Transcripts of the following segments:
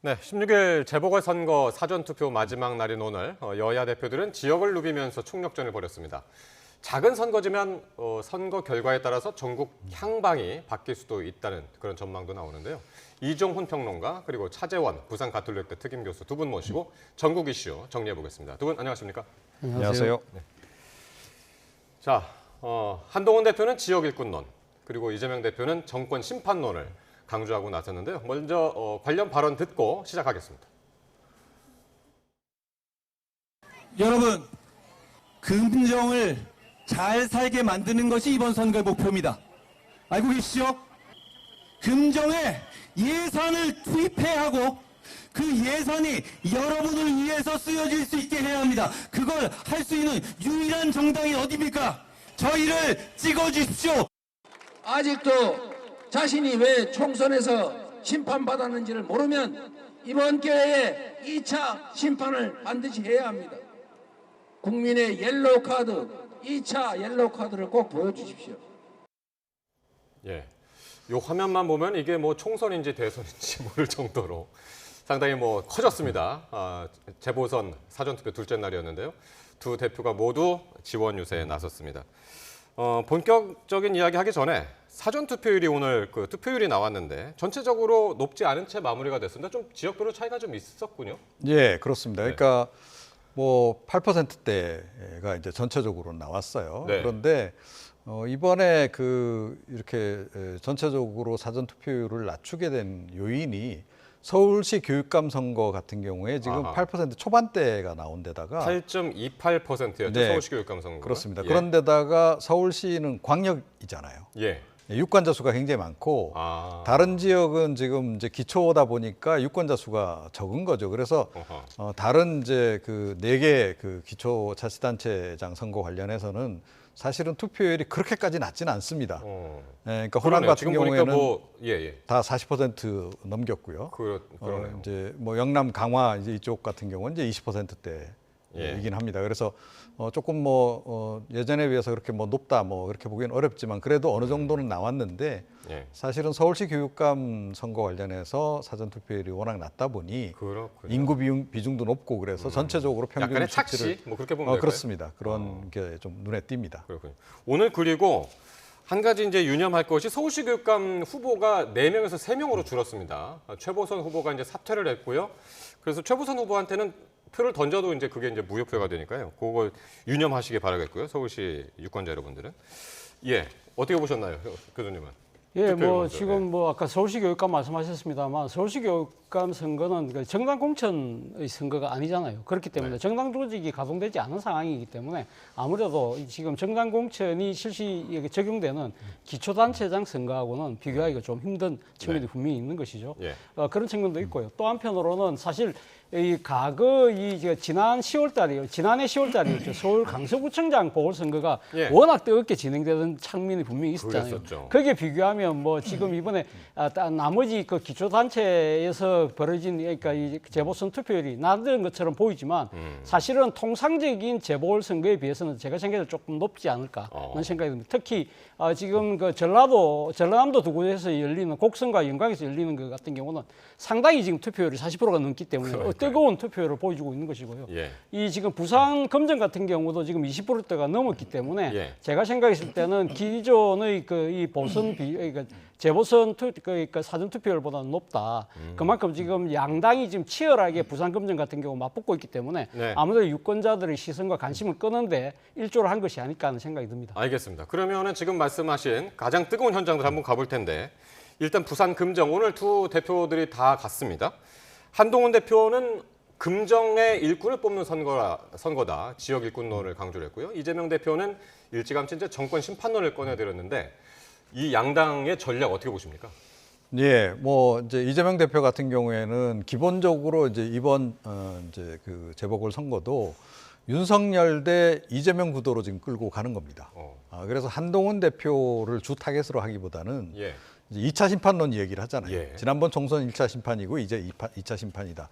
네, 16일 재보궐선거 사전투표 마지막 날인 오늘 여야 대표들은 지역을 누비면서 총력전을 벌였습니다. 작은 선거지만 선거 결과에 따라서 전국 향방이 바뀔 수도 있다는 그런 전망도 나오는데요. 이종훈 평론가 그리고 차재원 부산 가톨릭대 특임교수 두 분 모시고 전국 이슈 정리해 보겠습니다. 두 분 안녕하십니까? 안녕하세요. 네. 자, 한동훈 대표는 지역 일꾼론 그리고 이재명 대표는 정권 심판론을 강조하고 나섰는데요. 먼저 관련 발언 듣고 시작하겠습니다. 여러분, 금정을 잘 살게 만드는 것이 이번 선거의 목표입니다. 알고 계시죠? 금정에 예산을 투입해야 하고 그 예산이 여러분을 위해서 쓰여질 수 있게 해야 합니다. 그걸 할 수 있는 유일한 정당이 어디입니까? 저희를 찍어주십시오. 아직도 자신이 왜 총선에서 심판받았는지를 모르면 이번 기회에 2차 심판을 반드시 해야 합니다. 국민의 옐로우 카드, 2차 옐로우 카드를 꼭 보여주십시오. 예, 요 화면만 보면 이게 뭐 총선인지 대선인지 모를 정도로 상당히 커졌습니다. 재보선 사전투표 둘째 날이었는데요. 두 대표가 모두 지원 유세에 나섰습니다. 본격적인 이야기 하기 전에 사전투표율이 오늘 투표율이 나왔는데 전체적으로 높지 않은 채 마무리가 됐습니다. 좀 지역별로 차이가 좀 있었군요. 예, 그렇습니다. 네. 그러니까 8%대가 이제 전체적으로 나왔어요. 네. 그런데 이번에 이렇게 전체적으로 사전 투표율을 낮추게 된 요인이 서울시 교육감 선거 같은 경우에 지금 아하. 8% 초반대가 나온 데다가 8.28%였죠. 네, 서울시 교육감 선거. 그렇습니다. 예. 그런데다가 서울시는 광역이잖아요. 예. 유권자 수가 굉장히 많고 다른 지역은 지금 이제 기초다 보니까 유권자 수가 적은 거죠. 그래서 다른 이제 네 개 기초자치단체장 선거 관련해서는 사실은 투표율이 그렇게까지 낮지는 않습니다. 그러니까 호남 그러네요. 같은 지금 경우에는 보니까 다 40% 넘겼고요. 그러네요. 이제 영남 강화 이제 이쪽 같은 경우는 이제 20%대 예. 이긴 합니다. 그래서 조금 예전에 비해서 그렇게 높다 그렇게 보기는 어렵지만 그래도 어느 정도는 나왔는데 예. 사실은 서울시 교육감 선거 관련해서 사전 투표율이 워낙 낮다 보니 그렇군요. 인구 비중도 높고 그래서 전체적으로 평균 약간의 수치를 착시 그렇게 보면 될까요? 그렇습니다. 그런 게 좀 눈에 띕니다. 그렇군요. 오늘 그리고 한 가지 이제 유념할 것이 서울시 교육감 후보가 4명에서 3명으로 줄었습니다. 최보선 후보가 이제 사퇴를 했고요. 그래서 최보선 후보한테는 표를 던져도 이제 그게 이제 무효표가 되니까요. 그걸 유념하시길 바라겠고요. 서울시 유권자 여러분들은. 예. 어떻게 보셨나요, 교수님은? 예, 먼저. 지금 아까 서울시 교육감 말씀하셨습니다만 서울시 교육감 선거는 정당 공천의 선거가 아니잖아요. 그렇기 때문에 네. 정당 조직이 가동되지 않은 상황이기 때문에 아무래도 지금 정당 공천이 적용되는 기초단체장 선거하고는 비교하기가 좀 힘든 측면이 네. 분명히 있는 것이죠. 예. 그런 측면도 있고요. 또 한편으로는 사실 지난해 10월달이었죠. 서울 강서구청장 보궐선거가 예. 워낙 뜨겁게 진행되던 측면이 분명히 있었잖아요. 그랬었죠. 거기에 비교하면 지금 이번에 나머지 기초단체에서 벌어진 그러니까 이 재보선 투표율이 낮은 것처럼 보이지만 사실은 통상적인 재보궐선거에 비해서는 제가 생각해도 조금 높지 않을까 하는 생각이 듭니다. 특히 지금 전라남도 두 곳에서 열리는 곡성과 영광에서 열리는 것 같은 경우는 상당히 지금 투표율이 40%가 넘기 때문에 뜨거운 투표율을 보여주고 있는 것이고요. 예. 이 지금 부산 검정 같은 경우도 지금 20%대가 넘었기 때문에 예. 제가 생각했을 때는 기존의 이 보선 그러니까 재보선 그러니까 사전 투표율보다는 높다. 그만큼 지금 양당이 지금 치열하게 부산 검정 같은 경우 맞붙고 있기 때문에 네. 아무래도 유권자들의 시선과 관심을 끄는데 일조를 한 것이 아닐까 하는 생각이 듭니다. 알겠습니다. 그러면은 지금 말씀하신 가장 뜨거운 현장들 한번 가볼 텐데 일단 부산 금정 오늘 두 대표들이 다 갔습니다. 한동훈 대표는 금정의 일꾼을 뽑는 선거다. 지역 일꾼론을 강조를 했고요. 이재명 대표는 일찌감치 이제 정권 심판론을 꺼내들었는데 이 양당의 전략 어떻게 보십니까? 예, 이제 이재명 대표 같은 경우에는 기본적으로 이제 이번 재보궐 선거도 윤석열 대 이재명 구도로 지금 끌고 가는 겁니다. 그래서 한동훈 대표를 주 타겟으로 하기보다는 예. 이제 2차 심판론 얘기를 하잖아요. 예. 지난번 총선 1차 심판이고 이제 2차 심판이다.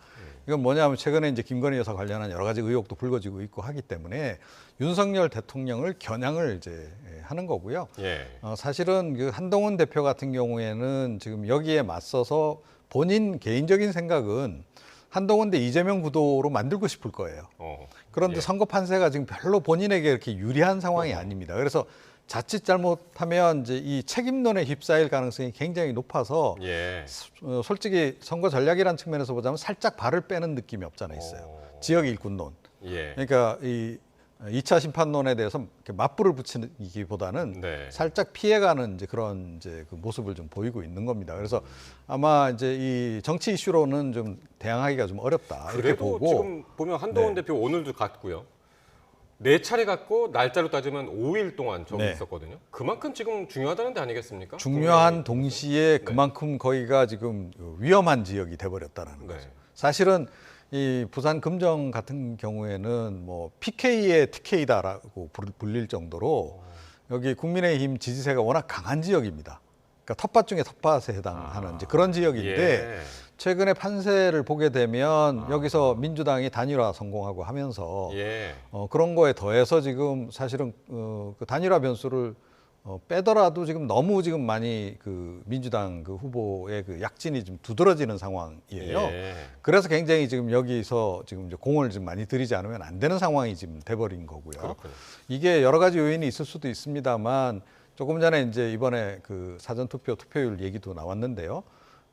이건 뭐냐면 최근에 이제 김건희 여사 관련한 여러 가지 의혹도 불거지고 있고 하기 때문에 윤석열 대통령을 겨냥을 이제 하는 거고요. 예. 사실은 한동훈 대표 같은 경우에는 지금 여기에 맞서서 본인 개인적인 생각은 한동훈 대 이재명 구도로 만들고 싶을 거예요. 그런데 예. 선거 판세가 지금 별로 본인에게 이렇게 유리한 상황이 아닙니다. 그래서 자칫 잘못하면 이제 이 책임론에 휩싸일 가능성이 굉장히 높아서 예. 솔직히 선거 전략이라는 측면에서 보자면 살짝 발을 빼는 느낌이 없잖아 있어요. 지역 일꾼론. 예. 그러니까 이 2차 심판론에 대해서 이렇게 맞불을 붙이기보다는 네. 살짝 피해가는 이제 그런 이제 그 모습을 좀 보이고 있는 겁니다. 그래서 아마 이제 이 정치 이슈로는 좀 대항하기가 좀 어렵다 이렇게 그래도 보고. 지금 보면 한동훈 대표 오늘도 갔고요. 4차례 갔고 날짜로 따지면 5일 동안 저기 네. 있었거든요. 그만큼 지금 중요하다는 데 아니겠습니까? 중요한 동시에 그만큼 거기가 지금 위험한 지역이 돼버렸다는 네. 거죠. 사실은 이 부산 금정 같은 경우에는 뭐 PK의 TK다라고 불릴 정도로 여기 국민의힘 지지세가 워낙 강한 지역입니다. 그러니까 텃밭 중에 텃밭에 해당하는 이제 그런 지역인데 예. 최근에 판세를 보게 되면 여기서 민주당이 단일화 성공하고 하면서 예. 그런 거에 더해서 지금 사실은 그 단일화 변수를 빼더라도 지금 너무 지금 많이 그 민주당 그 후보의 그 약진이 좀 두드러지는 상황이에요. 예. 그래서 굉장히 지금 여기서 지금 이제 공을 좀 많이 들이지 않으면 안 되는 상황이 지금 돼버린 거고요. 그렇군요. 이게 여러 가지 요인이 있을 수도 있습니다만 조금 전에 이제 이번에 그 사전 투표 투표율 얘기도 나왔는데요.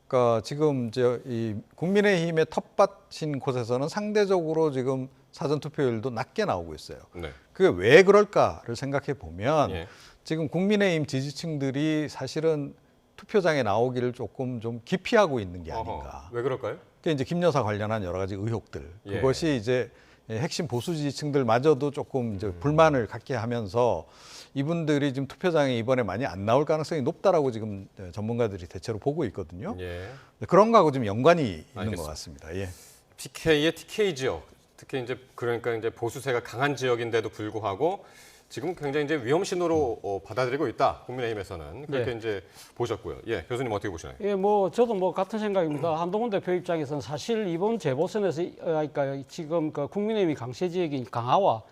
그러니까 지금 이제 이 국민의힘의 텃밭인 곳에서는 상대적으로 지금 사전 투표율도 낮게 나오고 있어요. 네. 그게 왜 그럴까를 생각해 보면 예. 지금 국민의힘 지지층들이 사실은 투표장에 나오기를 조금 좀 기피하고 있는 게 아닌가. 어허. 왜 그럴까요? 그게 이제 김 여사 관련한 여러 가지 의혹들. 예. 그것이 이제 핵심 보수 지지층들마저도 조금 이제 불만을 갖게 하면서 이분들이 지금 투표장에 이번에 많이 안 나올 가능성이 높다라고 지금 전문가들이 대체로 보고 있거든요. 예. 그런 거하고 좀 연관이 있는 알겠습니다. 것 같습니다. 예. PK의 TK 지역, 특히 이제 그러니까 이제 보수세가 강한 지역인데도 불구하고 지금 굉장히 이제 위험 신호로 받아들이고 있다. 국민의힘에서는 그렇게 네. 이제 보셨고요. 예, 교수님 어떻게 보시나요? 예, 뭐 저도 뭐 같은 생각입니다. 한동훈 대표 입장에서는 사실 이번 재보선에서 그러니까 지금 그 국민의힘이 강세 지역인 강화와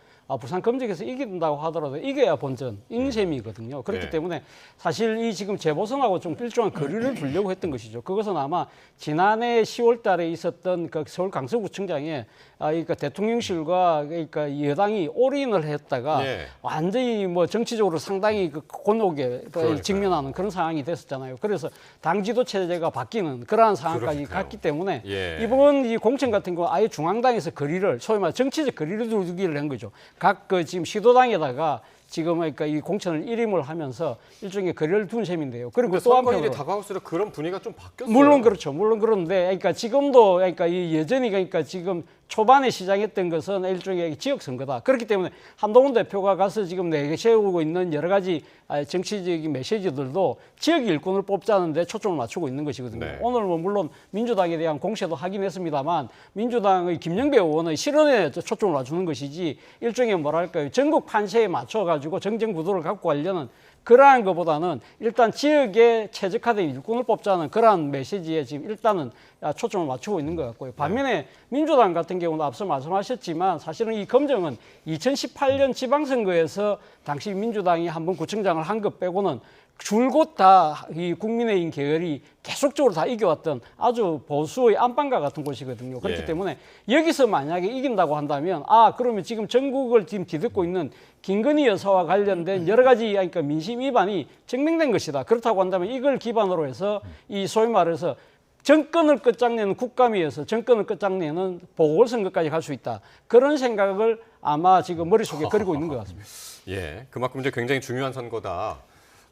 부산 금정에서 이긴다고 하더라도 이겨야 본전 인셈이거든요. 그렇기 네. 때문에 사실 이 지금 재보선하고 좀 일정한 거리를 두려고 했던 것이죠. 그것은 아마 지난해 10월 달에 있었던 그 서울 강서구청장에 그러니까 대통령실과 그러니까 여당이 올인을 했다가 예. 완전히 뭐 정치적으로 상당히 그 곤혹에 그러니까요. 직면하는 그런 상황이 됐었잖아요. 그래서 당 지도 체제가 바뀌는 그러한 상황까지 그러니까요. 갔기 때문에 예. 이번 이 공천 같은 거 아예 중앙당에서 거리를 소위 말해 정치적 거리를 두기를 한 거죠. 각 그 지금 시도당에다가 지금 그러니까 이 공천을 일임을 하면서 일종의 거리를 둔 셈인데요. 그리고 근데 또 선거일이 한편으로 다가올수록 그런 분위기가 좀 바뀌었어요. 물론 그렇죠. 물론 그런데 그러니까 지금도 그러니까 이 여전히 그러니까 지금 초반에 시작했던 것은 일종의 지역 선거다. 그렇기 때문에 한동훈 대표가 가서 지금 내세우고 있는 여러 가지 정치적인 메시지들도 지역 일꾼을 뽑자는 데 초점을 맞추고 있는 것이거든요. 네. 오늘 뭐 물론 민주당에 대한 공세도 하긴 했습니다만 민주당의 김영배 의원의 실언에 초점을 맞추는 것이지 일종의 뭐랄까요. 전국 판세에 맞춰 가지고 정쟁 구도를 갖고 가려는 그러한 것보다는 일단 지역에 최적화된 일꾼을 뽑자는 그러한 메시지에 지금 일단은 초점을 맞추고 있는 것 같고요. 반면에 민주당 같은 경우는 앞서 말씀하셨지만 사실은 이 검정은 2018년 지방선거에서 당시 민주당이 한번 구청장을 한 것 빼고는 줄곧 다 이 국민의힘 계열이 계속적으로 다 이겨왔던 아주 보수의 안방과 같은 곳이거든요. 그렇기 예. 때문에 여기서 만약에 이긴다고 한다면 그러면 지금 전국을 지금 뒤덮고 있는 김건희 여사와 관련된 여러 가지 그러니까 민심 위반이 증명된 것이다. 그렇다고 한다면 이걸 기반으로 해서 이 소위 말해서 정권을 끝장내는 국감위에서 정권을 끝장내는 보궐선거까지 갈 수 있다. 그런 생각을 아마 지금 머릿속에 그리고 있는 것 같습니다. 예, 그만큼 이제 굉장히 중요한 선거다.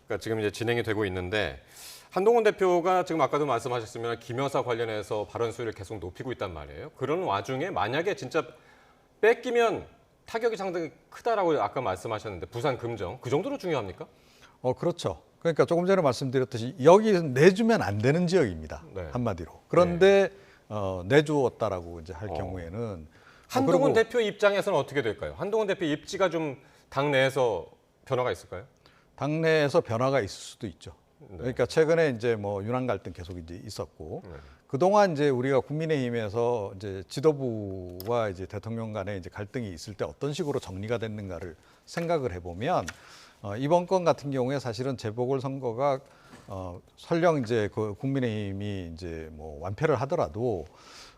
그러니까 지금 이제 진행이 되고 있는데 한동훈 대표가 지금 아까도 말씀하셨으면 김 여사 관련해서 발언 수위를 계속 높이고 있단 말이에요. 그런 와중에 만약에 진짜 뺏기면 타격이 상당히 크다라고 아까 말씀하셨는데 부산 금정 그 정도로 중요합니까? 그렇죠. 그러니까 조금 전에 말씀드렸듯이 여기는 내주면 안 되는 지역입니다. 네. 한마디로. 그런데 내주었다라고 이제 할 경우에는 한동훈 그리고 대표 입장에서는 어떻게 될까요? 한동훈 대표 입지가 좀 당내에서 변화가 있을까요? 당내에서 변화가 있을 수도 있죠. 그러니까 최근에 이제 뭐 윤한 갈등 계속 이제 있었고 그동안 이제 우리가 국민의힘에서 이제 지도부와 이제 대통령 간에 이제 갈등이 있을 때 어떤 식으로 정리가 됐는가를 생각을 해보면 이번 건 같은 경우에 사실은 재보궐 선거가 설령 이제 그 국민의힘이 이제 뭐 완패를 하더라도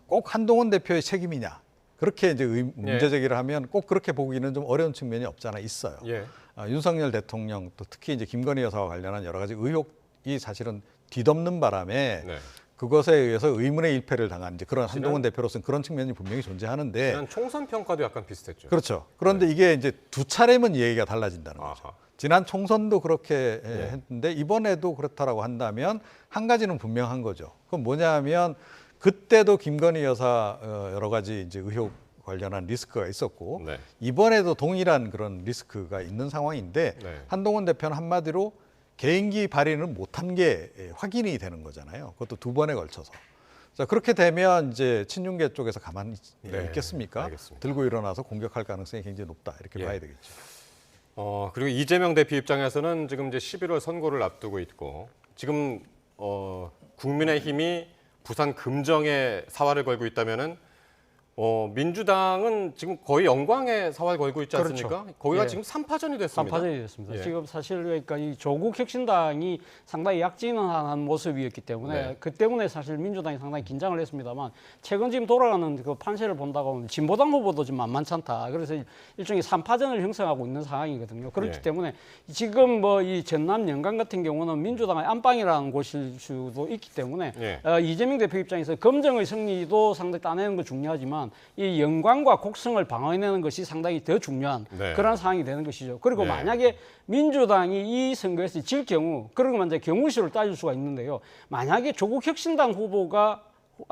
꼭 한동훈 대표의 책임이냐 그렇게 이제 문제 제기를 하면 꼭 그렇게 보기는 좀 어려운 측면이 없잖아 있어요. 예. 윤석열 대통령 또 특히 이제 김건희 여사와 관련한 여러 가지 의혹이 사실은 뒤덮는 바람에 네. 그것에 의해서 의문의 일패를 당한 이제 그런 한동훈 대표로서는 그런 측면이 분명히 존재하는데 지난 총선 평가도 약간 비슷했죠. 그렇죠. 그런데 이게 이제 두 차례면 얘기가 달라진다는 거죠. 아하. 지난 총선도 그렇게 예. 했는데 이번에도 그렇다라고 한다면 한 가지는 분명한 거죠. 그건 뭐냐면 그때도 김건희 여사 여러 가지 이제 의혹 관련한 리스크가 있었고 네. 이번에도 동일한 그런 리스크가 있는 상황인데 네. 한동훈 대표는 한마디로 개인기 발휘를 못한 게 확인이 되는 거잖아요. 그것도 두 번에 걸쳐서. 자, 그렇게 되면 이제 친윤계 쪽에서 가만히 네, 있겠습니까? 알겠습니다. 들고 일어나서 공격할 가능성이 굉장히 높다. 이렇게 예. 봐야 되겠죠. 그리고 이재명 대표 입장에서는 지금 이제 11월 선거를 앞두고 있고 지금 국민의힘이 부산 금정에 사활을 걸고 있다면은 민주당은 지금 거의 영광에 사활 걸고 있지 않습니까? 그렇죠. 거기가 예. 지금 3파전이 됐습니다. 3파전이 됐습니다. 예. 지금 사실 그러니까 이 조국 혁신당이 상당히 약진한 모습이었기 때문에 네. 그 때문에 사실 민주당이 상당히 긴장을 했습니다만 최근 지금 돌아가는 그 판세를 본다고 하면 진보당 후보도 지금 만만치 않다. 그래서 일종의 3파전을 형성하고 있는 상황이거든요. 그렇기 예. 때문에 지금 뭐 이 전남 영광 같은 경우는 민주당의 안방이라는 곳일 수도 있기 때문에 예. 이재명 대표 입장에서 검정의 승리도 상당히 따내는 거 중요하지만 이 영광과 곡성을 방어해내는 것이 상당히 더 중요한 네. 그런 상황이 되는 것이죠. 그리고 네. 만약에 민주당이 이 선거에서 질 경우, 그러면 이제 경우시로 따질 수가 있는데요. 만약에 조국 혁신당 후보가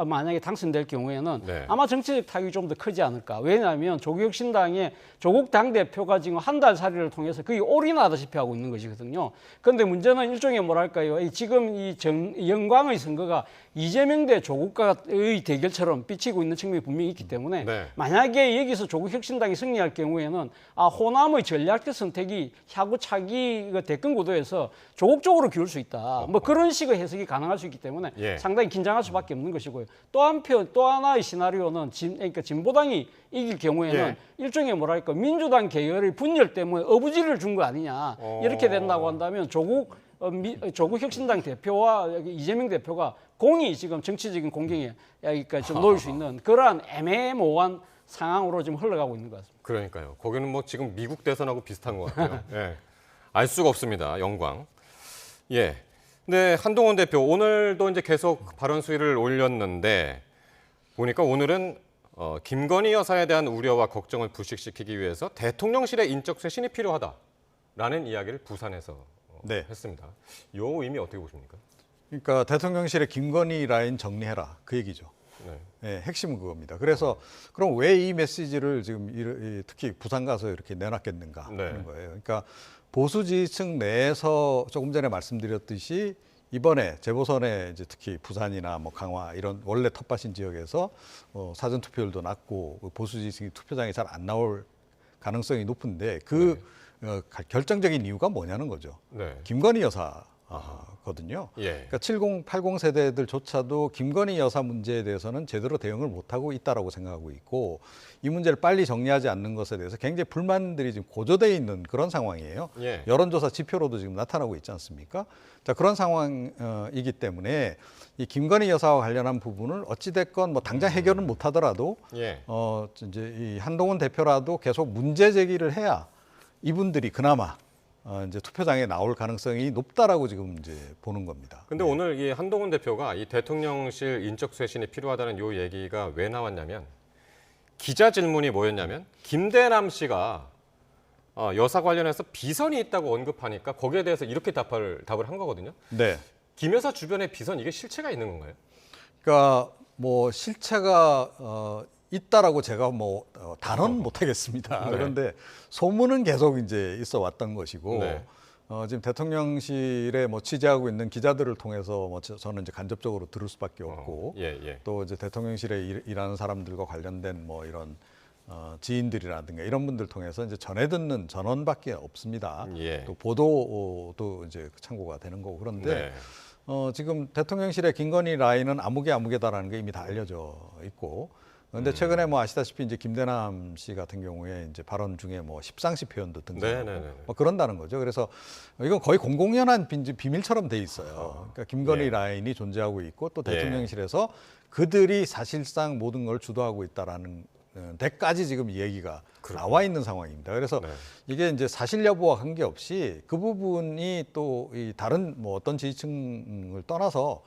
만약에 당선될 경우에는 네. 아마 정치적 타격이 좀 더 크지 않을까. 왜냐하면 조국 혁신당의 조국 당대표가 지금 한 달 살이를 통해서 거의 올인하다시피 하고 있는 것이거든요. 그런데 문제는 일종의 뭐랄까요. 지금 이 영광의 선거가 이재명 대 조국과의 대결처럼 비치고 있는 측면이 분명히 있기 때문에 네. 만약에 여기서 조국 혁신당이 승리할 경우에는 호남의 전략적 선택이 향후 차기 대권 구도에서 조국 쪽으로 기울 수 있다. 뭐 그런 식의 해석이 가능할 수 있기 때문에 예. 상당히 긴장할 수밖에 없는 것이고요. 또 하나의 시나리오는 그러니까 진보당이 이길 경우에는 예. 일종의 뭐랄까 민주당 계열의 분열 때문에 어부지를 준 거 아니냐. 이렇게 된다고 한다면 조국 혁신당 대표와 이재명 대표가 공이 지금 정치적인 공경에 그러니까 좀 놓일 수 있는 그러한 애매모호한 상황으로 지금 흘러가고 있는 것 같습니다. 그러니까요. 거기는 뭐 지금 미국 대선하고 비슷한 것 같아요. 예. 알 수가 없습니다. 영광. 예. 근데 한동훈 대표 오늘도 이제 계속 발언 수위를 올렸는데 보니까 오늘은 김건희 여사에 대한 우려와 걱정을 불식시키기 위해서 대통령실의 인적 쇄신이 필요하다라는 이야기를 부산에서 네. 했습니다. 이 의미 어떻게 보십니까? 그러니까 대통령실의 김건희 라인 정리해라 그 얘기죠. 네. 네, 핵심은 그겁니다. 그래서 그럼 왜 이 메시지를 지금 특히 부산 가서 이렇게 내놨겠는가 네. 하는 거예요. 그러니까 보수 지지층 내에서 조금 전에 말씀드렸듯이 이번에 재보선에 이제 특히 부산이나 뭐 강화 이런 원래 텃밭인 지역에서 사전 투표율도 낮고 보수 지지층이 투표장에 잘 안 나올 가능성이 높은데 그 결정적인 이유가 뭐냐는 거죠. 네. 김건희 여사거든요. 예. 그러니까 70, 80 세대들조차도 김건희 여사 문제에 대해서는 제대로 대응을 못하고 있다라고 생각하고 있고 이 문제를 빨리 정리하지 않는 것에 대해서 굉장히 불만들이 지금 고조되어 있는 그런 상황이에요. 예. 여론조사 지표로도 지금 나타나고 있지 않습니까? 자, 그런 상황이기 때문에 이 김건희 여사와 관련한 부분을 어찌됐건 뭐 당장 해결은 못하더라도 예. 이제 이 한동훈 대표라도 계속 문제 제기를 해야 이분들이 그나마 이제 투표장에 나올 가능성이 높다라고 지금 이제 보는 겁니다. 근데 오늘 이 한동훈 대표가 이 대통령실 인적 쇄신이 필요하다는 요 얘기가 왜 나왔냐면 기자 질문이 뭐였냐면 김대남 씨가 여사 관련해서 비선이 있다고 언급하니까 거기에 대해서 이렇게 답을 한 거거든요. 네. 김 여사 주변에 비선 이게 실체가 있는 건가요? 그러니까 뭐 실체가 있다라고 제가 뭐 단언 못하겠습니다. 네. 그런데 소문은 계속 이제 있어 왔던 것이고 네. 지금 대통령실에 뭐 취재하고 있는 기자들을 통해서 뭐 저는 이제 간접적으로 들을 수밖에 없고 예. 또 이제 대통령실에 일하는 사람들과 관련된 뭐 이런 지인들이라든가 이런 분들 통해서 이제 전해 듣는 전원밖에 없습니다. 예. 또 보도도 이제 참고가 되는 거고 그런데. 네. 지금 대통령실의 김건희 라인은 아무개다라는 게 이미 다 알려져 있고 그런데 최근에 뭐 아시다시피 이제 김대남 씨 같은 경우에 이제 발언 중에 뭐 십상시 표현도 등장하고 네네네. 뭐 그런다는 거죠. 그래서 이건 거의 공공연한 비밀처럼 돼 있어요. 그러니까 김건희 예. 라인이 존재하고 있고 또 예. 대통령실에서 그들이 사실상 모든 걸 주도하고 있다라는 데까지 지금 얘기가 나와 있는 상황입니다. 그래서 네. 이게 이제 사실 여부와 관계없이 그 부분이 또 이 다른 뭐 어떤 지지층을 떠나서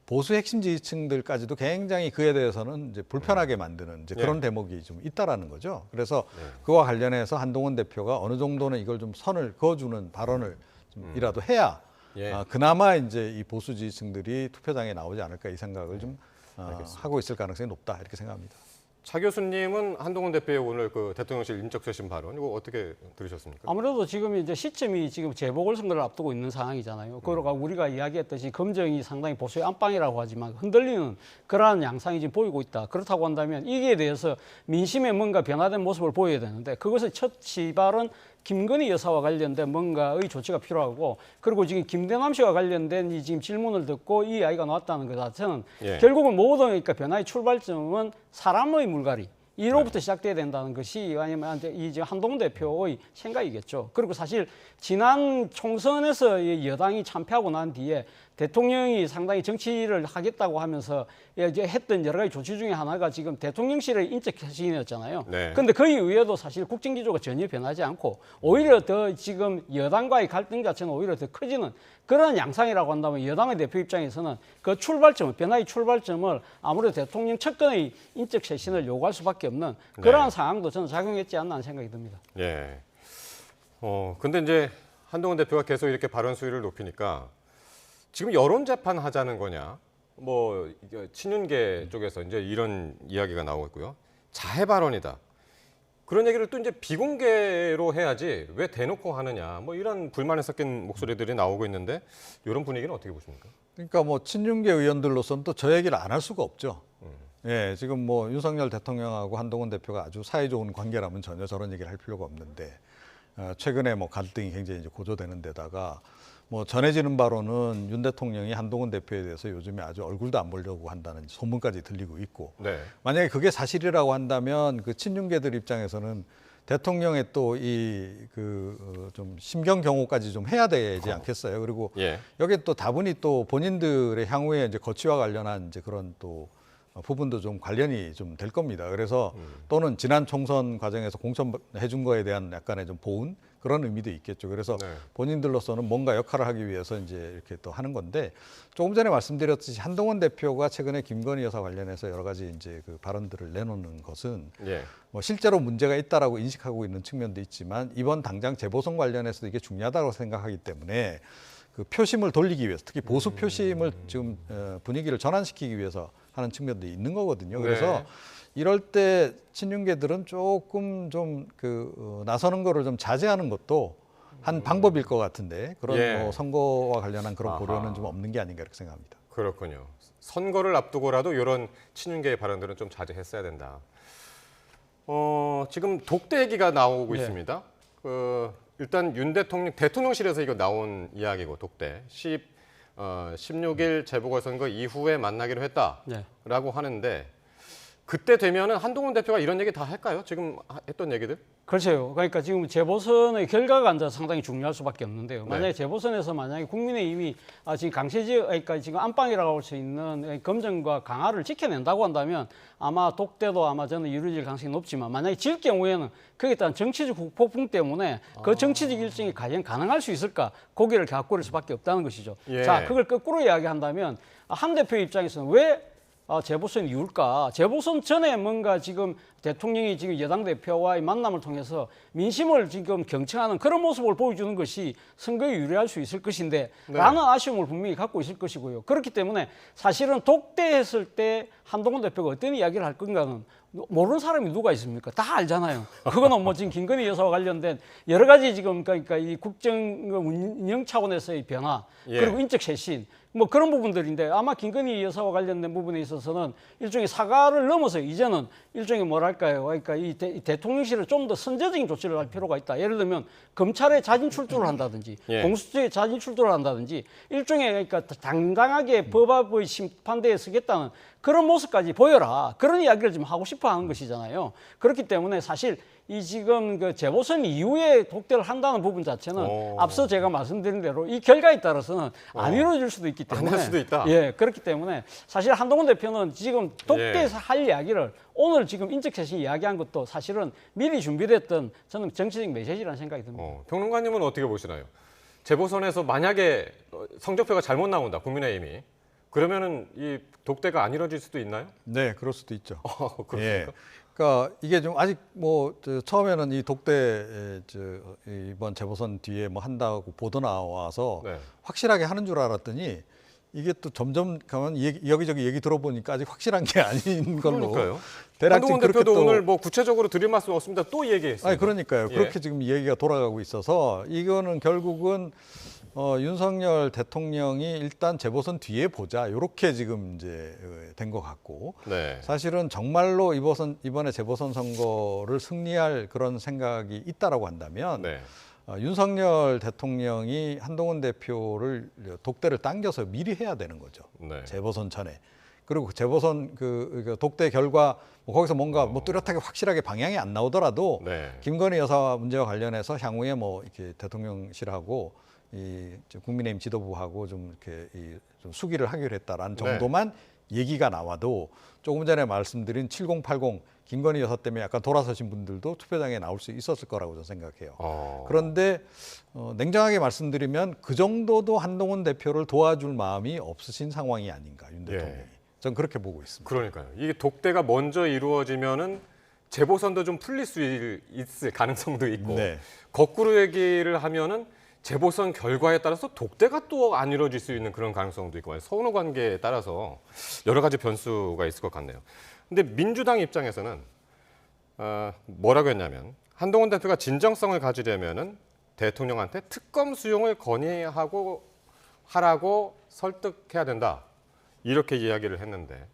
보수 핵심 지지층들까지도 굉장히 그에 대해서는 이제 불편하게 만드는 이제 그런 대목이 좀 있다라는 거죠. 그래서 그와 관련해서 한동훈 대표가 어느 정도는 이걸 좀 선을 그어주는 발언을 좀 이라도 해야 예. 그나마 이제 이 보수 지지층들이 투표장에 나오지 않을까 이 생각을 좀 하고 있을 가능성이 높다 이렇게 생각합니다. 차 교수님은 한동훈 대표의 오늘 그 대통령실 인적쇄신 발언 이거 어떻게 들으셨습니까? 아무래도 지금 이제 시점이 지금 재보궐선거를 앞두고 있는 상황이잖아요. 그러니까 우리가 이야기했듯이 검증이 상당히 보수의 안방이라고 하지만 흔들리는 그러한 양상이 지금 보이고 있다. 그렇다고 한다면 이게 대해서 민심에 뭔가 변화된 모습을 보여야 되는데 그것의 첫 시발은 김건희 여사와 관련된 뭔가의 조치가 필요하고 그리고 지금 김대남 씨와 관련된 이 지금 질문을 듣고 이 이야기가 나왔다는 것 자체는 결국은 모든 그러니까 변화의 출발점은 사람의 물갈이 이로부터 시작돼야 된다는 것이 아니면 이제 한동훈 대표의 생각이겠죠. 그리고 사실 지난 총선에서 여당이 참패하고 난 뒤에 대통령이 상당히 정치를 하겠다고 하면서 이제 했던 여러 가지 조치 중에 하나가 지금 대통령실의 인적 쇄신이었잖아요. 그런데 그 이후에도 사실 국정기조가 전혀 변하지 않고 오히려 더 지금 여당과의 갈등 자체는 오히려 더 커지는 그런 양상이라고 한다면 여당의 대표 입장에서는 그 출발점을 변화의 출발점을 아무래도 대통령 측근의 인적 쇄신을 요구할 수밖에 없는 그러한 상황도 저는 작용했지 않나 하는 생각이 듭니다. 예. 근데 이제 한동훈 대표가 계속 이렇게 발언 수위를 높이니까 지금 여론 재판 하자는 거냐? 뭐 친윤계 쪽에서 이제 이런 이야기가 나오고 있고요. 자해 발언이다. 그런 얘기를 또 이제 비공개로 해야지 왜 대놓고 하느냐? 뭐 이런 불만이 섞인 목소리들이 나오고 있는데 이런 분위기는 어떻게 보십니까? 그러니까 뭐 친윤계 의원들로서는 또 저 얘기를 안 할 수가 없죠. 예, 지금 뭐 윤석열 대통령하고 한동훈 대표가 아주 사이 좋은 관계라면 전혀 저런 얘기를 할 필요가 없는데 최근에 뭐 갈등이 굉장히 이제 고조되는 데다가 뭐 전해지는 바로는 윤 대통령이 한동훈 대표에 대해서 요즘에 아주 얼굴도 안 보려고 한다는 소문까지 들리고 있고 만약에 그게 사실이라고 한다면 그 친윤계들 입장에서는 대통령의 또 이 그 좀 심경 경호까지 좀 해야 되지 않겠어요. 그리고 여기에 또 다분히 또 본인들의 향후에 이제 거취와 관련한 이제 그런 또 부분도 좀 관련이 좀 될 겁니다. 그래서 또는 지난 총선 과정에서 공천해 준 거에 대한 약간의 좀 보은 그런 의미도 있겠죠. 그래서 본인들로서는 뭔가 역할을 하기 위해서 이제 이렇게 또 하는 건데 조금 전에 말씀드렸듯이 한동훈 대표가 최근에 김건희 여사 관련해서 여러 가지 이제 그 발언들을 내놓는 것은 뭐 실제로 문제가 있다라고 인식하고 있는 측면도 있지만 이번 당장 재보선 관련해서도 이게 중요하다고 생각하기 때문에 그 표심을 돌리기 위해서 특히 보수 표심을 지금 분위기를 전환시키기 위해서 하는 측면도 있는 거거든요. 그래서 이럴 때 친윤계들은 조금 좀 나서는 거를 좀 자제하는 것도 한 방법일 것 같은데 그런 뭐 선거와 관련한 그런 고려는 좀 없는 게 아닌가 이렇게 생각합니다. 그렇군요. 선거를 앞두고라도 이런 친윤계의 발언들은 좀 자제했어야 된다. 지금 독대 얘기가 나오고 있습니다. 일단 윤 대통령실에서 이거 나온 이야기고 독대 16일 재보궐선거 이후에 만나기로 했다라고 하는데 그때 되면은 한동훈 대표가 이런 얘기 다 할까요? 지금 했던 얘기들? 그렇죠. 그러니까 지금 재보선의 결과가 이제 상당히 중요할 수밖에 없는데요. 만약에 재보선에서 만약에 국민의힘이 지금 그러니까 지금 안방이라고 할 수 있는 검증과 강화를 지켜낸다고 한다면 아마 독대도 아마 저는 이루어질 가능성이 높지만 만약에 질 경우에는 거기에 따른 정치적 폭풍 때문에 그 정치적 일정이 과연 가능할 수 있을까? 고개를 갸꼬릴 수밖에 없다는 것이죠. 자, 그걸 거꾸로 이야기한다면 한 대표 입장에서는 왜 재보선 이유일까? 재보선 전에 뭔가 지금 대통령이 지금 여당 대표와의 만남을 통해서 민심을 지금 경청하는 그런 모습을 보여주는 것이 선거에 유리할 수 있을 것인데 라는 아쉬움을 분명히 갖고 있을 것이고요. 그렇기 때문에 사실은 독대했을 때 한동훈 대표가 어떤 이야기를 할 건가는 모르는 사람이 누가 있습니까? 다 알잖아요. 그거는 뭐 지금 김건희 여사와 관련된 여러 가지 지금 그러니까 이 국정 운영 차원에서의 변화 그리고 인적 쇄신 뭐 그런 부분들인데 아마 김건희 여사와 관련된 부분에 있어서는 일종의 사과를 넘어서 이제는 일종의 뭐랄까요? 그러니까 이 대통령실을 좀 더 선제적인 조치를 할 필요가 있다. 예를 들면 검찰에 자진 출두를 한다든지 공수처에 자진 출두를 한다든지 일종의 그러니까 당당하게 법압의 심판대에 서겠다는 그런 모습까지 보여라. 그런 이야기를 좀 하고 싶어요. 불법화한 것이잖아요. 그렇기 때문에 사실 이 지금 그 재보선 이후에 독대를 한다는 부분 자체는 앞서 제가 말씀드린 대로 이 결과에 따라서는 안 이루어질 수도 있기 때문에 안 할 수도 있다. 예, 그렇기 때문에 사실 한동훈 대표는 지금 독대에서 할 이야기를 오늘 지금 인적쇄신 이야기한 것도 사실은 미리 준비됐던 저는 정치적 메시지라는 생각이 듭니다. 평론가님은 어떻게 보시나요? 재보선에서 만약에 성적표가 잘못 나온다, 국민의힘이. 그러면은 이 독대가 안 이루어질 수도 있나요? 네, 그럴 수도 있죠. 그렇습니까? 예. 그러니까 이게 좀 아직 처음에는 이 독대 이번 재보선 뒤에 뭐 한다고 보도 나와서 네. 확실하게 하는 줄 알았더니 이게 또 점점 가면 여기저기 얘기 들어보니까 아직 확실한 게 아닌 걸로. 그러니까요. 대략 한동훈 지금 그렇게 대표도 또 오늘 뭐 구체적으로 드릴 말씀 없습니다. 또 얘기했습니다. 아니 그러니까요. 예. 그렇게 지금 얘기가 돌아가고 있어서 이거는 결국은 윤석열 대통령이 일단 재보선 뒤에 보자 이렇게 지금 이제 된 것 같고 네. 사실은 정말로 이번에 재보선 선거를 승리할 그런 생각이 있다라고 한다면 네. 윤석열 대통령이 한동훈 대표를 독대를 당겨서 미리 해야 되는 거죠. 네. 재보선 전에. 그리고 재보선 그 독대 결과 뭐 거기서 뭔가 뭐 뚜렷하게 확실하게 방향이 안 나오더라도 네. 김건희 여사 문제와 관련해서 향후에 뭐 이렇게 대통령실하고 이 국민의힘 지도부하고 좀 이렇게 좀 수기를 하기로 했다라는 정도만 얘기가 나와도 조금 전에 말씀드린 7080 김건희 여사 때문에 약간 돌아서신 분들도 투표장에 나올 수 있었을 거라고 저는 생각해요. 그런데 냉정하게 말씀드리면 그 정도도 한동훈 대표를 도와줄 마음이 없으신 상황이 아닌가 윤 대통령이. 전 그렇게 보고 있습니다. 그러니까요. 이게 독대가 먼저 이루어지면은 재보선도 좀 풀릴 수 있을 가능성도 있고 네. 거꾸로 얘기를 하면은 재보선 결과에 따라서 독대가 또 안 이루어질 수 있는 그런 가능성도 있고 선후 관계에 따라서 여러 가지 변수가 있을 것 같네요. 근데 민주당 입장에서는 뭐라고 했냐면 한동훈 대표가 진정성을 가지려면은 대통령한테 특검 수용을 건의하고 하라고 설득해야 된다. 이렇게 이야기를 했는데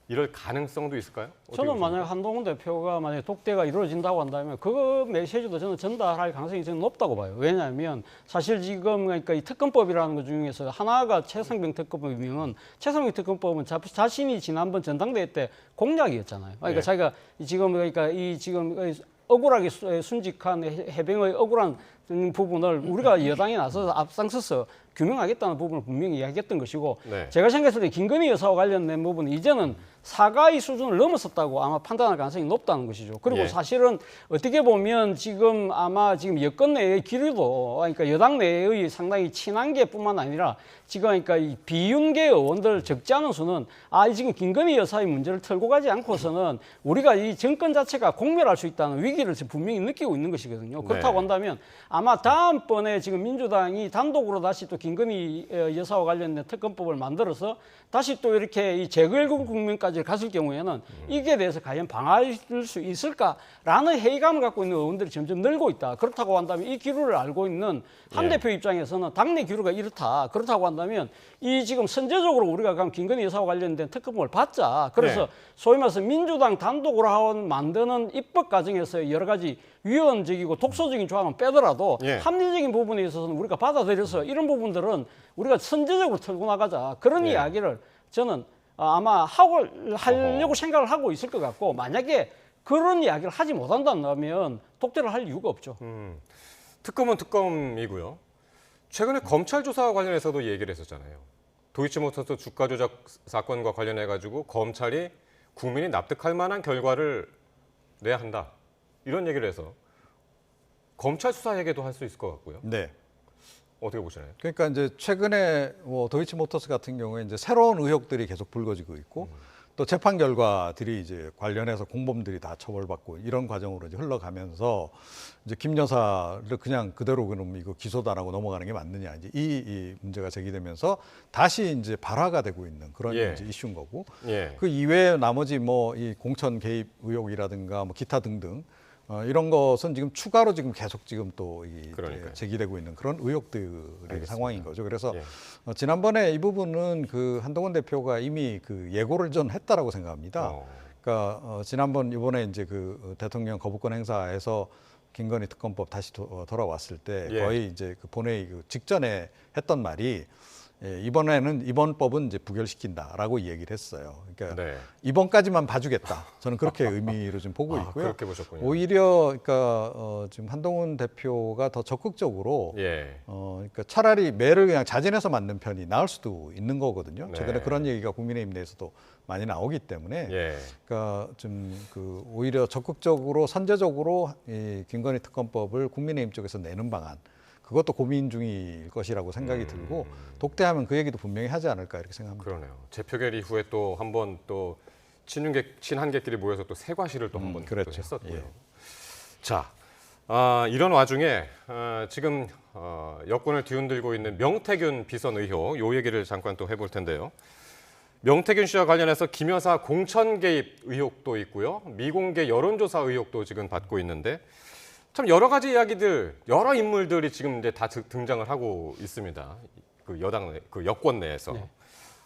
이럴 가능성도 있을까요? 저는 만약 한동훈 대표가 만약 독대가 이루어진다고 한다면 그 메시지도 저는 전달할 가능성이 저는 높다고 봐요. 왜냐하면 사실 지금 그러니까 이 특검법이라는 것 중에서 하나가 최상병 특검법이면 최상병 특검법은 자신이 지난번 전당대회 때 공약이었잖아요. 그러니까 자기가 지금 그러니까 이 지금 억울하게 순직한 해병의 억울한 부분을 우리가 여당에 나서서 앞장서서 규명하겠다는 부분을 분명히 이야기했던 것이고 제가 생각했을 때 김건희 여사와 관련된 부분은 이제는 사과의 수준을 넘어섰다고 아마 판단할 가능성이 높다는 것이죠. 그리고 사실은 어떻게 보면 지금 아마 지금 여권 내의 기류도 그러니까 여당 내의 상당히 친한계뿐만 아니라 지금 그러니까 이 비윤계 의원들 적지 않은 수는 지금 김건희 여사의 문제를 털고 가지 않고서는 우리가 이 정권 자체가 공멸할 수 있다는 위기를 분명히 느끼고 있는 것이거든요. 그렇다고 한다면 아마 다음번에 지금 민주당이 단독으로 다시 또 김건희 여사와 관련된 특검법을 만들어서 다시 또 이렇게 이 재결국 국면까지 갔을 경우에는 이게 대해서 과연 방어할 수 있을까라는 회의감을 갖고 있는 의원들이 점점 늘고 있다. 그렇다고 한다면 이 기류를 알고 있는 한 대표 입장에서는 당내 기류가 이렇다. 그렇다고 한다면 이 지금 선제적으로 우리가 그럼 김건희 여사와 관련된 특검을 받자. 그래서 소위 말해서 민주당 단독으로 만드는 입법 과정에서 여러 가지 위헌적이고 독소적인 조항은 빼더라도 합리적인 부분에 있어서는 우리가 받아들여서 이런 부분들은 우리가 선제적으로 털고 나가자. 그런 이야기를 저는 아마 하려고 생각을 하고 있을 것 같고 만약에 그런 이야기를 하지 못한다면 독대를 할 이유가 없죠. 특검은 특검이고요. 최근에 검찰 조사와 관련해서도 얘기를 했었잖아요. 도이치모터스 주가 조작 사건과 관련해가지고 검찰이 국민이 납득할 만한 결과를 내야 한다. 이런 얘기를 해서 검찰 수사에게도 할 수 있을 것 같고요. 네. 어떻게 보시나요? 그러니까 이제 최근에 뭐 도이치모터스 같은 경우에 이제 새로운 의혹들이 계속 불거지고 있고 또 재판 결과들이 이제 관련해서 공범들이 다 처벌받고 이런 과정으로 이제 흘러가면서 이제 김 여사를 그냥 그대로 그럼 이거 기소도 안 하고 넘어가는 게 맞느냐 이제 이 문제가 제기되면서 다시 이제 발화가 되고 있는 그런 이제 이슈인 거고 그 이외에 나머지 뭐 이 공천 개입 의혹이라든가 뭐 기타 등등 이런 것은 지금 추가로 지금 계속 지금 또 제기되고 있는 그런 의혹들의 상황인 거죠. 그래서 지난번에 이 부분은 그 한동훈 대표가 이미 그 예고를 전 했다라고 생각합니다. 그러니까 지난번 이번에 이제 그 대통령 거부권 행사에서 김건희 특검법 다시 돌아왔을 때 거의 이제 그 본회의 그 직전에 했던 말이 이번에는 이번법은 이제 부결시킨다라고 얘기를 했어요. 그러니까 네. 이번까지만 봐주겠다. 저는 그렇게 의미로 좀 보고 있고요. 그렇게 보셨군요. 오히려 그러니까 지금 한동훈 대표가 더 적극적으로 예. 그러니까 차라리 매를 그냥 자진해서 맞는 편이 나을 수도 있는 거거든요. 네. 최근에 그런 얘기가 국민의힘 내에서도 많이 나오기 때문에 예. 그러니까 좀 오히려 적극적으로 선제적으로 이 김건희 특검법을 국민의힘 쪽에서 내는 방안 그것도 고민 중일 것이라고 생각이 들고 독대하면 그 얘기도 분명히 하지 않을까 이렇게 생각합니다. 그러네요. 재표결 이후에 또 한 번 또 친한계끼리 모여서 또 새과시를 또 한 번 그랬죠. 했었고요. 예. 자, 이런 와중에 지금 여권을 뒤흔들고 있는 명태균 비선 의혹, 요 얘기를 잠깐 또 해볼 텐데요. 명태균 씨와 관련해서 김 여사 공천 개입 의혹도 있고요. 미공개 여론조사 의혹도 지금 받고 있는데 참 여러 가지 이야기들, 여러 인물들이 지금 이제 다 등장을 하고 있습니다. 그 여권 내에서. 네.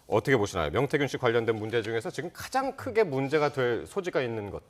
어떻게 보시나요? 명태균 씨 관련된 문제 중에서 지금 가장 크게 문제가 될 소지가 있는 것,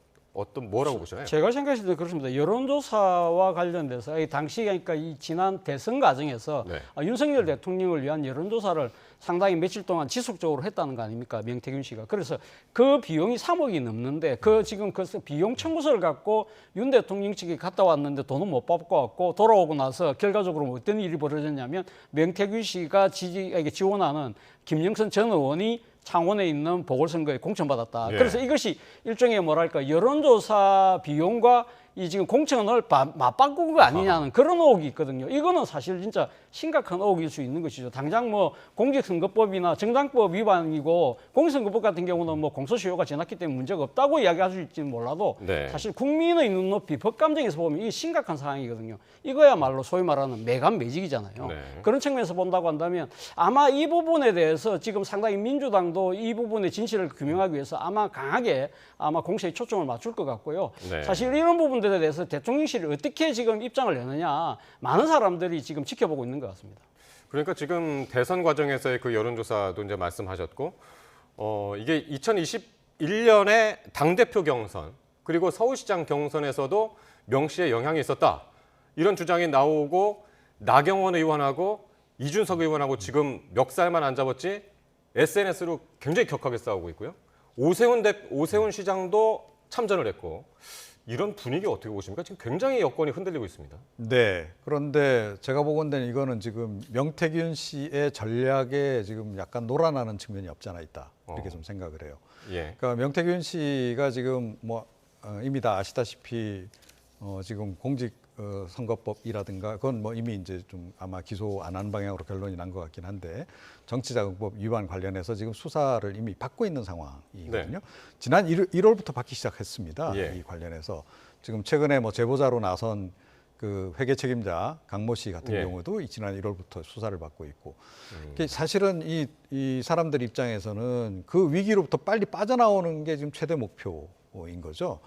뭐라고 보시나요? 제가 생각했을 때 그렇습니다. 여론조사와 관련돼서 이 당시 그러니까 이 지난 대선 과정에서 네. 윤석열 대통령을 위한 여론조사를 상당히 며칠 동안 지속적으로 했다는 거 아닙니까? 명태균 씨가. 그래서 그 비용이 3억이 넘는데 지금 그 비용 청구서를 갖고 윤 대통령 측에 갔다 왔는데 돈은 못 받고 왔고 돌아오고 나서 결과적으로 어떤 일이 벌어졌냐면 명태균 씨가 지원하는 김영선 전 의원이 창원에 있는 보궐선거에 공천받았다. 예. 그래서 이것이 일종의 뭐랄까 여론조사 비용과 이 지금 공천을 맞바꾼 거 아니냐는 그런 의혹이 있거든요. 이거는 사실 진짜 심각한 의혹일 수 있는 것이죠. 당장 뭐 공직선거법이나 정당법 위반이고 공직선거법 같은 경우는 뭐 공소시효가 지났기 때문에 문제가 없다고 이야기할 수 있지는 몰라도 네. 사실 국민의 눈높이 법 감정에서 보면 이게 심각한 상황이거든요. 이거야말로 소위 말하는 매간매직이잖아요. 네. 그런 측면에서 본다고 한다면 아마 이 부분에 대해서 지금 상당히 민주당도 이 부분의 진실을 규명하기 위해서 아마 강하게 아마 공세에 초점을 맞출 것 같고요. 네. 사실 이런 부분들에 대해서 대통령실이 어떻게 지금 입장을 내느냐 많은 사람들이 지금 지켜보고 있는 것 같습니다. 그러니까 지금 대선 과정에서의 그 여론조사도 이제 말씀하셨고, 이게 2021년에 당대표 경선 그리고 서울시장 경선에서도 명 씨의 영향이 있었다. 이런 주장이 나오고 나경원 의원하고 이준석 의원하고 지금 멱살만 안 잡았지 SNS로 굉장히 격하게 싸우고 있고요. 오세훈 시장도 참전을 했고 이런 분위기 어떻게 보십니까? 지금 굉장히 여권이 흔들리고 있습니다. 네. 그런데 제가 보건대는 이거는 지금 명태균 씨의 전략에 지금 약간 놀아나는 측면이 없지 않아 있다. 이렇게 좀 생각을 해요. 예. 그러니까 명태균 씨가 지금 뭐 이미 다 아시다시피 지금 공직선거법이라든가 그건 뭐 이미 이제 좀 아마 기소 안 하는 방향으로 결론이 난 것 같긴 한데 정치자금법 위반 관련해서 지금 수사를 이미 받고 있는 상황이거든요. 네. 지난 1월부터 받기 시작했습니다. 예. 이 관련해서 지금 최근에 뭐 제보자로 나선 그 회계 책임자 강모 씨 같은 예. 경우도 지난 1월부터 수사를 받고 있고 사실은 이 사람들 입장에서는 그 위기로부터 빨리 빠져나오는 게 지금 최대 목표인 거죠.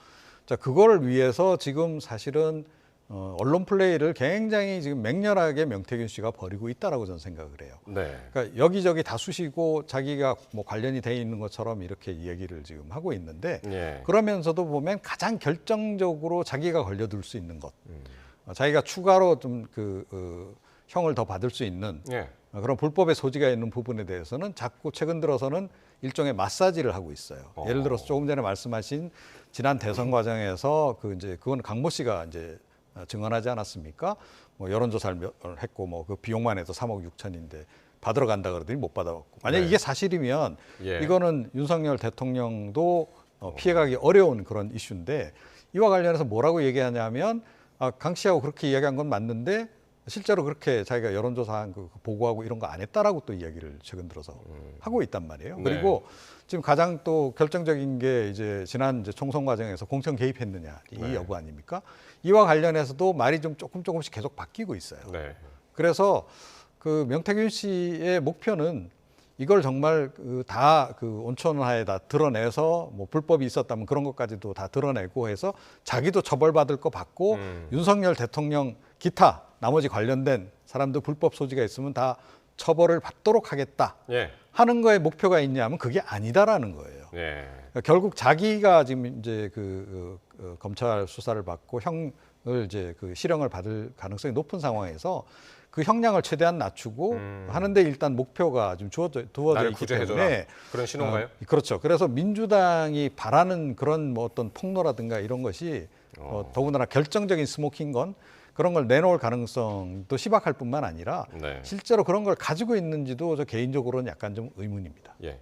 자, 그걸 위해서 지금 사실은 언론 플레이를 굉장히 지금 맹렬하게 명태균 씨가 벌이고 있다라고 저는 생각을 해요. 네. 그러니까 여기저기 다 쑤시고 자기가 뭐 관련이 돼 있는 것처럼 이렇게 얘기를 지금 하고 있는데 예. 그러면서도 보면 가장 결정적으로 자기가 걸려들 수 있는 것, 자기가 추가로 좀 형을 더 받을 수 있는 예. 그런 불법의 소지가 있는 부분에 대해서는 자꾸 최근 들어서는 일종의 마사지를 하고 있어요. 예를 들어서 조금 전에 말씀하신 지난 대선 과정에서 그건 강모 씨가 이제 증언하지 않았습니까? 뭐 여론조사를 했고 뭐 그 비용만 해도 3억 6천인데 받으러 간다 그러더니 못 받아왔고 만약 네. 이게 사실이면 예. 이거는 윤석열 대통령도 피해가기 어려운 그런 이슈인데 이와 관련해서 뭐라고 얘기하냐면 강 씨하고 그렇게 이야기한 건 맞는데 실제로 그렇게 자기가 여론조사한 그 보고하고 이런 거 안 했다라고 또 이야기를 최근 들어서 하고 있단 말이에요. 네. 그리고 지금 가장 또 결정적인 게 이제 지난 이제 총선 과정에서 공천 개입했느냐 이 네. 여부 아닙니까? 이와 관련해서도 말이 좀 조금씩 계속 바뀌고 있어요. 네. 그래서 그 명태균 씨의 목표는 이걸 정말 다 온천하에 다 드러내서 뭐 불법이 있었다면 그런 것까지도 다 드러내고 해서 자기도 처벌받을 거 받고 윤석열 대통령 기타 나머지 관련된 사람들 불법 소지가 있으면 다 처벌을 받도록 하겠다 예. 하는 거에 목표가 있냐면 그게 아니다라는 거예요. 예. 그러니까 결국 자기가 지금 이제 검찰 수사를 받고 형을 이제 실형을 받을 가능성이 높은 상황에서 그 형량을 최대한 낮추고 하는데 일단 목표가 지금 두어져 나를 있기 구제해줘라. 때문에 그런 신호인가요? 그렇죠. 그래서 민주당이 바라는 그런 뭐 어떤 폭로라든가 이런 것이 더군다나 결정적인 스모킹건 그런 걸 내놓을 가능성도 희박할 뿐만 아니라 네. 실제로 그런 걸 가지고 있는지도 저 개인적으로는 약간 좀 의문입니다. 예.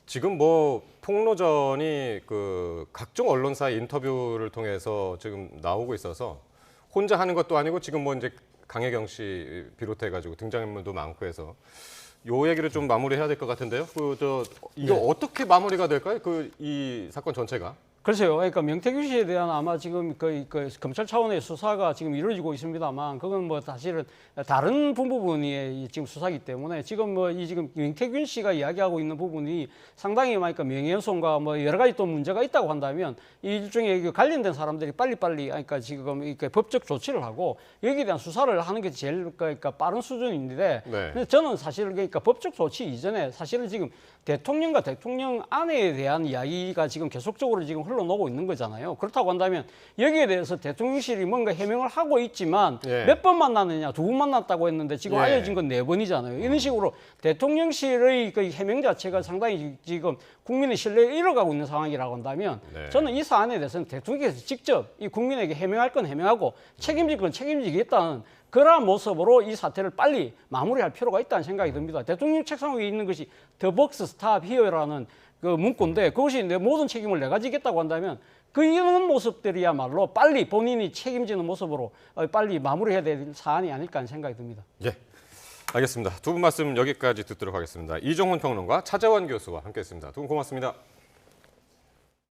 지금 뭐 폭로전이 그 각종 언론사의 인터뷰를 통해서 지금 나오고 있어서 혼자 하는 것도 아니고 지금 뭐 이제 강혜경 씨 비롯해 가지고 등장인물도 많고 해서 요 얘기를 좀 마무리해야 될 것 같은데요. 이거 어떻게 마무리가 될까요? 이 사건 전체가? 글쎄요. 그러니까 명태균 씨에 대한 아마 지금 그 검찰 차원의 수사가 지금 이루어지고 있습니다만 그건 뭐 사실은 다른 부분이 지금 수사기 때문에 지금 뭐 지금 명태균 씨가 이야기하고 있는 부분이 상당히 그러니까 명예훼손과 뭐 여러 가지 또 문제가 있다고 한다면 이 일종의 관련된 사람들이 빨리빨리 그러니까 지금 이렇게 법적 조치를 하고 여기에 대한 수사를 하는 게 제일 그러니까 빠른 수준인데 네. 근데 저는 사실 그러니까 법적 조치 이전에 사실은 지금 대통령과 대통령 아내에 대한 이야기가 지금 계속적으로 지금 흘러나오고 있는 거잖아요. 그렇다고 한다면 여기에 대해서 대통령실이 뭔가 해명을 하고 있지만 예. 몇 번 만났느냐, 2번 만났다고 했는데 지금 예. 알려진 건 4번이잖아요. 이런 식으로 대통령실의 그 해명 자체가 상당히 지금 국민의 신뢰를 잃어가고 있는 상황이라고 한다면 네. 저는 이 사안에 대해서는 대통령께서 직접 이 국민에게 해명할 건 해명하고 책임질 건 책임지겠다는 그러한 모습으로 이 사태를 빨리 마무리할 필요가 있다는 생각이 듭니다. 대통령 책상 위에 있는 것이 The Box Stop Here라는 그 문구인데 그것이 내 모든 책임을 내가 지겠다고 한다면 그 이런 모습들이야말로 빨리 본인이 책임지는 모습으로 빨리 마무리해야 될 사안이 아닐까 하는 생각이 듭니다. 예. 알겠습니다. 두 분 말씀 여기까지 듣도록 하겠습니다. 이종훈 평론가, 차재원 교수와 함께했습니다. 두 분 고맙습니다.